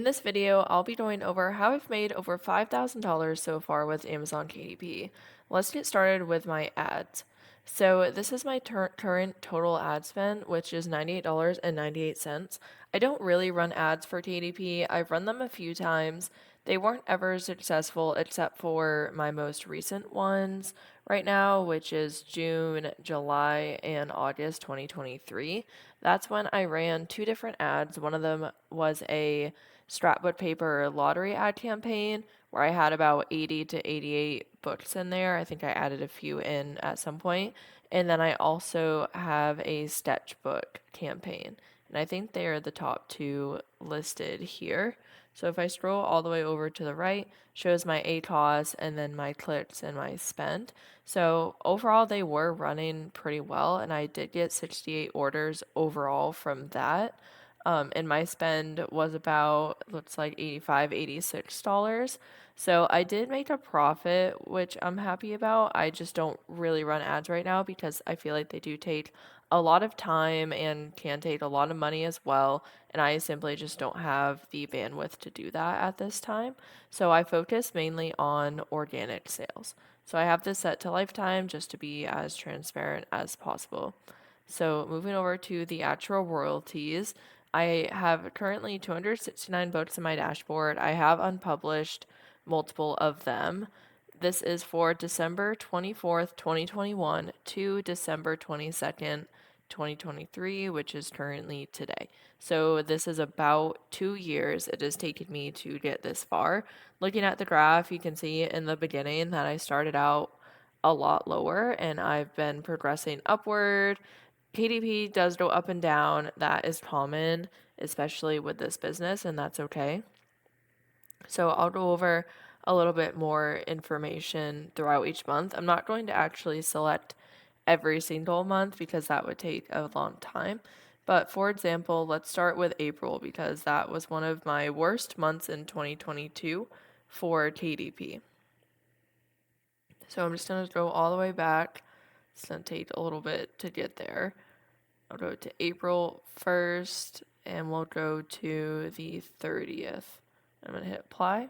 In this video, I'll be going over how I've made over $5,000 so far with Amazon KDP. Let's get started with my ads. So this is my current total ad spend, which is $98.98. I don't really run ads for KDP. I've run them a few times. They weren't ever successful except for my most recent ones right now, which is June, July, and August 2023. That's when I ran two different ads. One of them was a scrapbook paper lottery ad campaign where I had about 80 to 88 books in there. I think I added a few in at some point. And then I also have a sketchbook campaign. And I think they are the top two listed here. So if I scroll all the way over to the right, shows my ACOS and then my clicks and my spend. So overall, they were running pretty well, and I did get 68 orders overall from that. And my spend was about, looks like $85, $86. So I did make a profit, which I'm happy about. I just don't really run ads right now because I feel like they do take a lot of time and can take a lot of money as well. And I simply just don't have the bandwidth to do that at this time. So I focus mainly on organic sales. So I have this set to lifetime just to be as transparent as possible. So moving over to the actual royalties, I have currently 269 books in my dashboard. I have unpublished multiple of them. This is for December 24th, 2021 to December 22nd, 2023, which is currently today. So this is about 2 years it has taken me to get this far. Looking at the graph, you can see in the beginning that I started out a lot lower and I've been progressing upward. KDP does go up and down. That is common, especially with this business, and that's okay. So I'll go over a little bit more information throughout each month. I'm not going to actually select every single month because that would take a long time. But for example, let's start with April because that was one of my worst months in 2022 for KDP. So I'm just going to go all the way back. It's going to take a little bit to get there. I'll go to April 1st and we'll go to the 30th. I'm going to hit apply.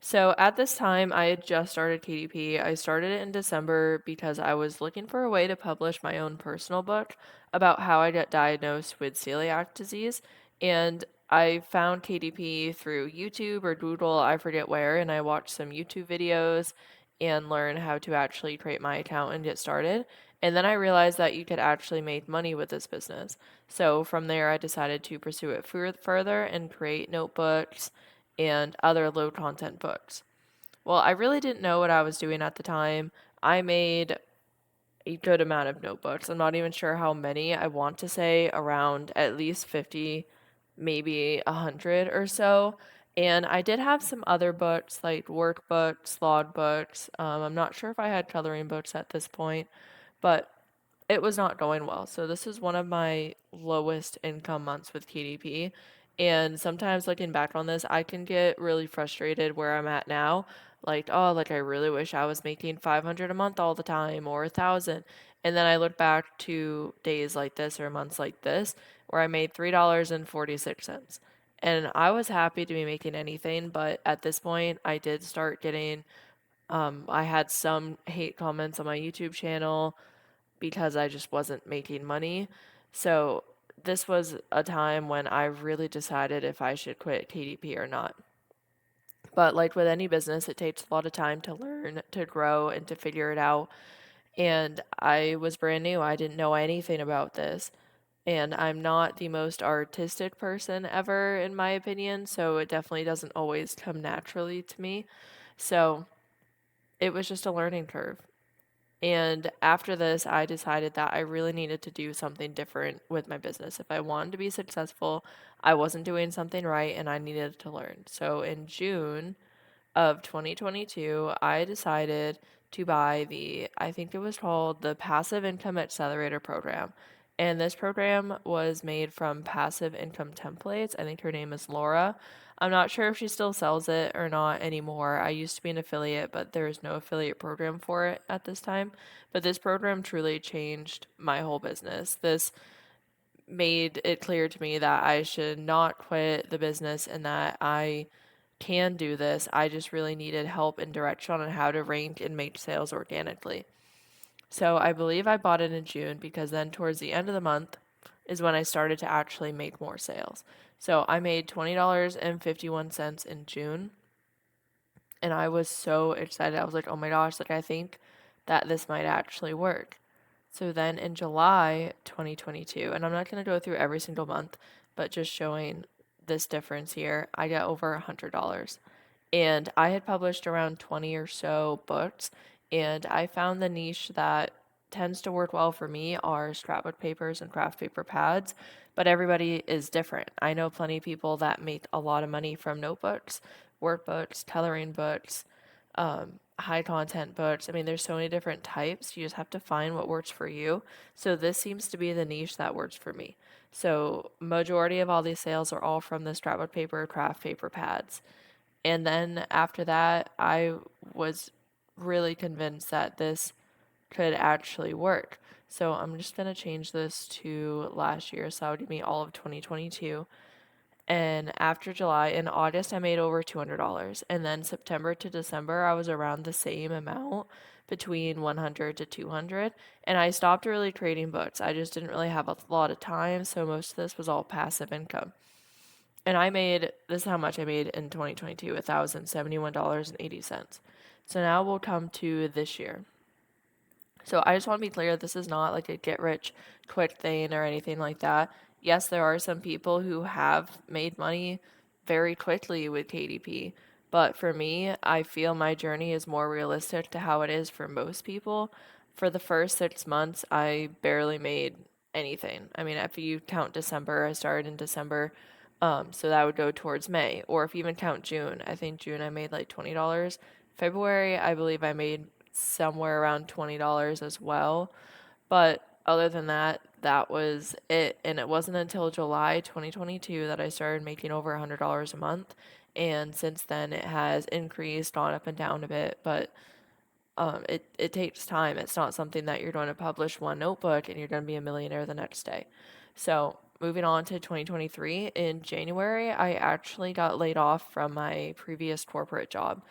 So at this time, I had just started KDP. I started it in December because I was looking for a way to publish my own personal book about how I got diagnosed with celiac disease. And I found KDP through YouTube or Google, I forget where, and I watched some YouTube videos and learned how to actually create my account and get started. And then I realized that you could actually make money with this business. So from there, I decided to pursue it further and create notebooks and other low content books. Well, I really didn't know what I was doing at the time. I made a good amount of notebooks. I'm not even sure how many. I want to say around at least 50, maybe 100 or so. And I did have some other books like workbooks, log books. I'm not sure if I had coloring books at this point, but it was not going well. So this is one of my lowest income months with KDP. And sometimes looking back on this, I can get really frustrated where I'm at now. Like, oh, like I really wish I was making 500 a month all the time or 1,000. And then I look back to days like this or months like this where I made $3.46. And I was happy to be making anything, but at this point I did start getting I had some hate comments on my YouTube channel because I just wasn't making money. So this was a time when I really decided if I should quit KDP or not. But like with any business, it takes a lot of time to learn, to grow, and to figure it out. And I was brand new. I didn't know anything about this. And I'm not the most artistic person ever, in my opinion. So it definitely doesn't always come naturally to me. So it was just a learning curve. And after this, I decided that I really needed to do something different with my business. If I wanted to be successful, I wasn't doing something right and I needed to learn. So in June of 2022, I decided to buy I think it was called the Passive Income Accelerator Program. And this program was made from Passive Income Templates. I think her name is Laura. I'm not sure if she still sells it or not anymore. I used to be an affiliate, but there is no affiliate program for it at this time. But this program truly changed my whole business. This made it clear to me that I should not quit the business and that I can do this. I just really needed help and direction on how to rank and make sales organically. So I believe I bought it in June because then towards the end of the month is when I started to actually make more sales. So I made $20.51 in June, and I was so excited. I was like, "Oh my gosh, like I think that this might actually work." So then in July 2022, and I'm not going to go through every single month, but just showing this difference here, I got over $100. And I had published around 20 or so books, and I found the niche that tends to work well for me are scrapbook papers and craft paper pads, but everybody is different. I know plenty of people that make a lot of money from notebooks, workbooks, coloring books, high content books. I mean, there's so many different types. You just have to find what works for you. So this seems to be the niche that works for me. So majority of all these sales are all from the scrapbook paper, craft paper pads. And then after that, I was really convinced that this could actually work. So I'm just going to change this to last year. So that would give me all of 2022. And after July, in August, I made over $200. And then September to December, I was around the same amount, between 100 to 200. And I stopped really creating books. I just didn't really have a lot of time. So most of this was all passive income. And this is how much I made in 2022, $1,071.80. So now we'll come to this year. So I just want to be clear, this is not like a get rich quick thing or anything like that. Yes, there are some people who have made money very quickly with KDP, but for me, I feel my journey is more realistic to how it is for most people. For the first 6 months, I barely made anything. I mean, if you count December, I started in December, so that would go towards May. Or if you even count June, I think June I made like $20. February, I believe I made somewhere around $20 as well. But other than that, that was it. And it wasn't until July 2022 that I started making over $100 a month. And since then, it has increased, gone up and down a bit. But it takes time. It's not something that you're going to publish one notebook and you're going to be a millionaire the next day. So moving on to 2023, in January, I actually got laid off from my previous corporate job.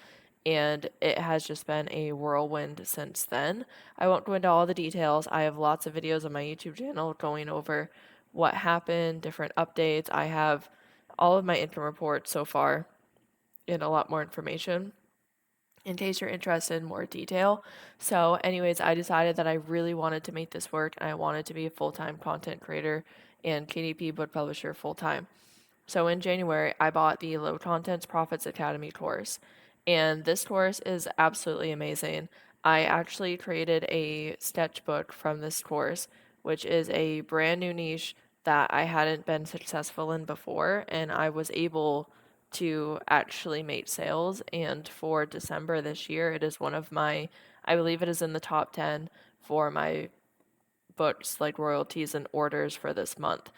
And it has just been a whirlwind since then. I won't go into all the details. I have lots of videos on my YouTube channel going over what happened, different updates. I have all of my income reports so far and a lot more information in case you're interested in more detail. So, anyways, I decided that I really wanted to make this work and I wanted to be a full-time content creator and KDP book publisher full-time. So in January, I bought the Low Contents Profits Academy course, and this course is absolutely amazing. I actually created a sketchbook from this course, which is a brand new niche that I hadn't been successful in before, and I was able to actually make sales. And for December this year, it is one of my, I believe it is in the top 10 for my books like royalties and orders for this month.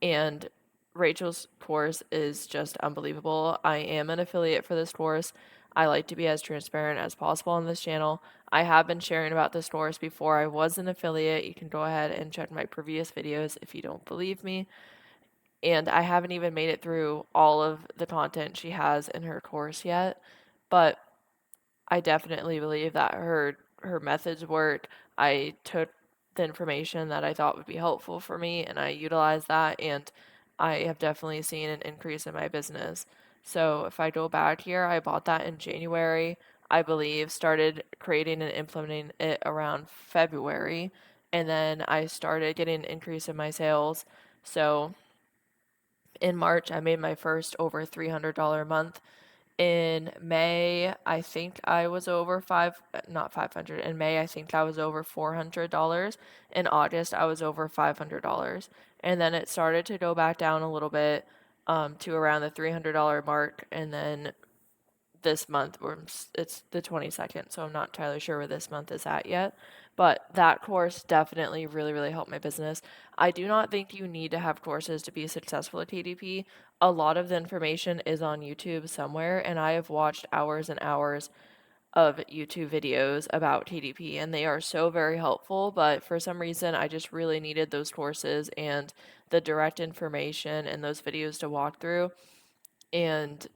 And Rachel's course is just unbelievable. I am an affiliate for this course. I like to be as transparent as possible on this channel. I have been sharing about this course before I was an affiliate. You can go ahead and check my previous videos if you don't believe me. And I haven't even made it through all of the content she has in her course yet. But I definitely believe that her methods work. I took the information that I thought would be helpful for me and I utilized that, and I have definitely seen an increase in my business. So if I go back here, I bought that in January, I believe, started creating and implementing it around February, and then I started getting an increase in my sales. So in March, I made my first over $300 month. In May, I think I was over not 500. In May, I think I was over $400. In August, I was over $500. And then it started to go back down a little bit to around the $300 mark. And then this month, it's the 22nd, so I'm not entirely sure where this month is at yet. But that course definitely really, really helped my business. I do not think you need to have courses to be successful at KDP. A lot of the information is on YouTube somewhere, and I have watched hours and hours of YouTube videos about KDP, and they are so very helpful. But for some reason, I just really needed those courses and the direct information and those videos to walk through, and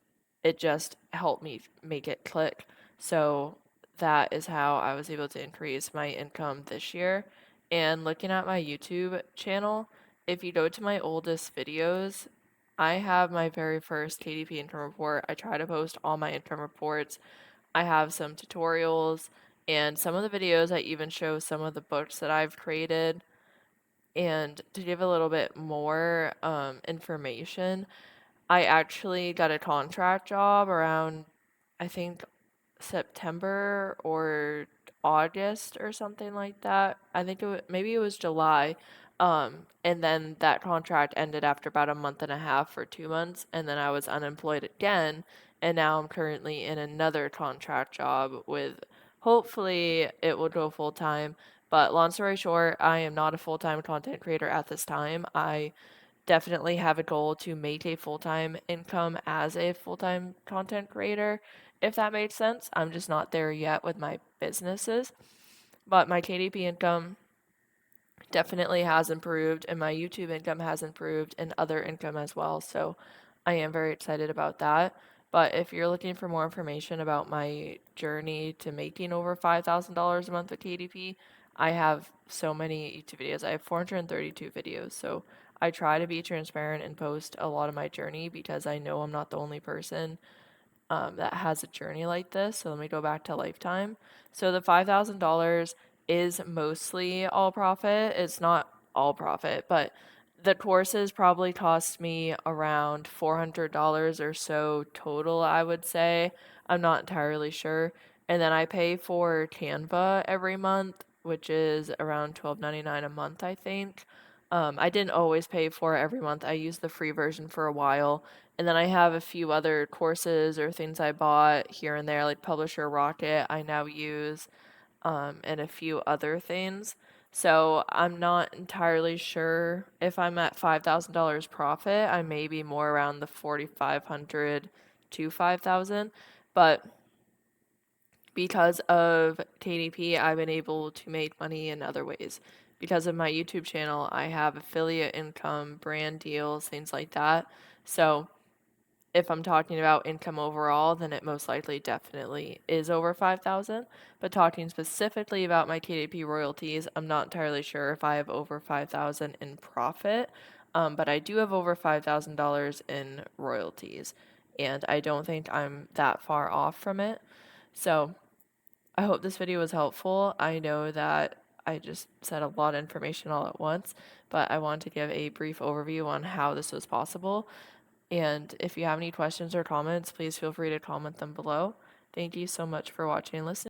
it just helped me make it click. So that is how I was able to increase my income this year. And looking at my YouTube channel, if you go to my oldest videos, I have my very first KDP income report. I try to post all my income reports. I have some tutorials, and some of the videos I even show some of the books that I've created. And to give a little bit more information, I actually got a contract job around, I think, September or August or something like that. I think maybe it was July. And then that contract ended after about a month and a half or 2 months, and then I was unemployed again, and now I'm currently in another contract job with, hopefully it will go full time. But long story short, I am not a full time content creator at this time. I definitely have a goal to make a full-time income as a full-time content creator, if that makes sense. I'm just not there yet with my businesses, but my KDP income definitely has improved, and my YouTube income has improved, and other income as well. So I am very excited about that. But if you're looking for more information about my journey to making over $5,000 a month with KDP, I have so many YouTube videos. I have 432 videos. So I try to be transparent and post a lot of my journey because I know I'm not the only person that has a journey like this. So let me go back to lifetime. So the $5,000 is mostly all profit. It's not all profit, but the courses probably cost me around $400 or so total, I would say. I'm not entirely sure. And then I pay for Canva every month, which is around $12.99 a month, I think. I didn't always pay for it every month. I used the free version for a while, and then I have a few other courses or things I bought here and there, like Publisher Rocket, I now use, and a few other things. So I'm not entirely sure if I'm at $5,000 profit. I may be more around the 4,500 to 5,000, but because of KDP, I've been able to make money in other ways. Because of my YouTube channel, I have affiliate income, brand deals, things like that. So if I'm talking about income overall, then it most likely definitely is over 5,000. But talking specifically about my KDP royalties, I'm not entirely sure if I have over 5,000 in profit, but I do have over $5,000 in royalties, and I don't think I'm that far off from it. So I hope this video was helpful. I know that I just said a lot of information all at once, but I wanted to give a brief overview on how this was possible. And if you have any questions or comments, please feel free to comment them below. Thank you so much for watching and listening.